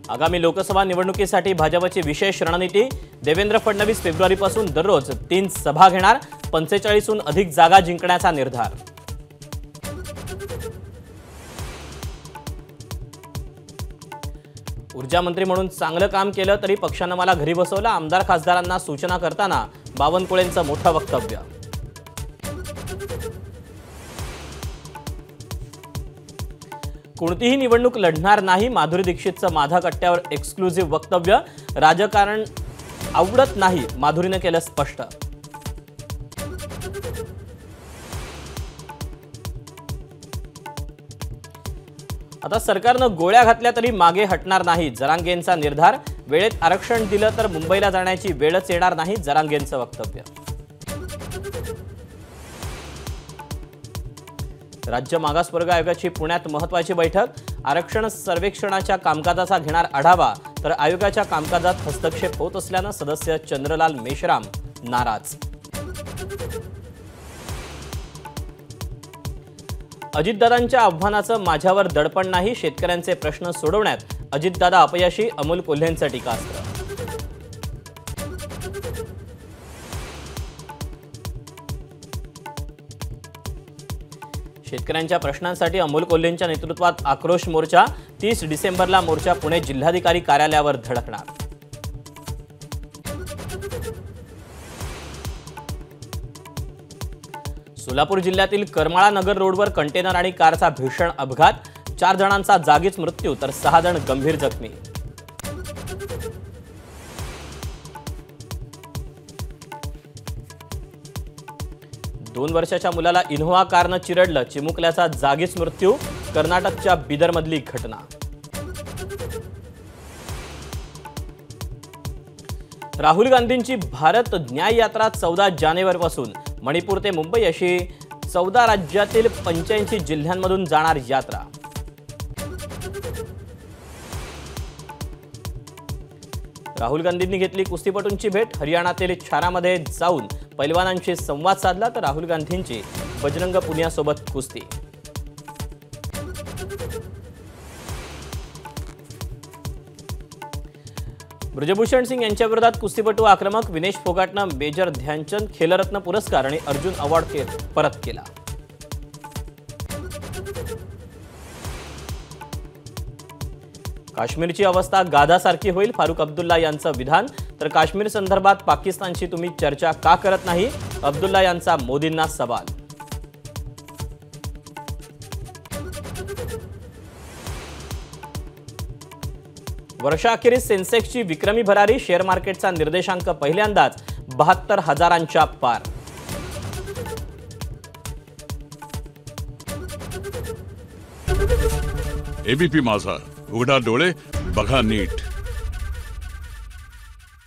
आगामी लोकसभा निवडणुकीसाठी भाजपची विशेष रणनीती। देवेंद्र फडणवीस फेब्रुवारीपासून दररोज 3 सभा घेणार। 45हून अधिक जागा जिंकण्याचा निर्धार। ऊर्जा मंत्री म्हणून चांगलं काम केलं तरी पक्षानं मला घरी बसवलं। आमदार खासदारांना सूचना करताना बावनकुळेंचं मोठं वक्तव्य। कोणतीही निवडणूक लढणार नाही। माधुरी दीक्षितचं माझा कट्ट्यावर एक्सक्लुझिव्ह वक्तव्य। राजकारण आवडत नाही, माधुरीनं केलं स्पष्ट। आता सरकारनं गोळ्या घातल्या तरी मागे हटणार नाही, जरांगेंचा निर्धार। वेळेत आरक्षण दिलं तर मुंबईला जाण्याची वेळच येणार नाही, जरांगेंचं वक्तव्य। राज्य मागासवर्ग आयोगाची पुण्यात महत्त्वाची बैठक। आरक्षण सर्वेक्षणाच्या कामकाजाचा घेणार आढावा, तर आयोगाच्या कामकाजात हस्तक्षेप होत असल्यानं सदस्य चंद्रलाल मेश्राम नाराज। अजितदादांच्या आव्हानाचं माझ्यावर दडपण नाही, शेतकऱ्यांचे प्रश्न सोडवण्यात अजितदादा अपयशी, अमोल कोल्हेंचं टीकास्त्र। शेतकऱ्यांच्या प्रश्नांसाठी अमोल कोल्हेंच्या नेतृत्वात आक्रोश मोर्चा। 30 डिसेंबरला मोर्चा पुणे जिल्हाधिकारी कार्यालयावर धडकणार। सोलापूर जिल्ह्यातील करमाळा नगर रोडवर कंटेनर आणि कारचा भीषण अपघात। 4 जणांचा जागीच मृत्यू तर 6 जण गंभीर जखमी। दोन वर्षाच्या मुलाला इनोव्हा कारनं चिरडलं, चिमुकल्याचा जागीच मृत्यू। कर्नाटकच्या बिदरमधली घटना। राहुल गांधींची भारत न्याय यात्रा 14 जानेवारीपासून मणिपूर ते मुंबई अशी 14 राज्यातील 85 जिल्ह्यांमधून जाणार यात्रा। राहुल गांधींनी घेतली कुस्तीपटूंची भेट। हरियाणातील छारामध्ये जाऊन पैलवानांशी संवाद साधला, तर राहुल गांधींची बजरंग पुनियासोबत कुस्ती। ब्रजभूषण सिंग यांच्या विरोधात कुस्तीपटू आक्रमक। विनेश फोगाटनं मेजर ध्यानचंद खेलरत्न पुरस्कार आणि अर्जुन अवॉर्ड परत केला। काश्मीरची अवस्था गाधासारखी होईल, फारुख अब्दुल्ला यांचं विधान। तर काश्मीर संदर्भात पाकिस्तानशी तुम्ही चर्चा का करत नाही, अब्दुल्ला यांचा मोदींना सवाल। वर्षाअखेरीस सेन्सेक्सची विक्रमी भरारी। शेअर मार्केटचा निर्देशांक पहिल्यांदाच 72,000च्या पार। एबीपी माझा, उघडा डोळे बघा नीट।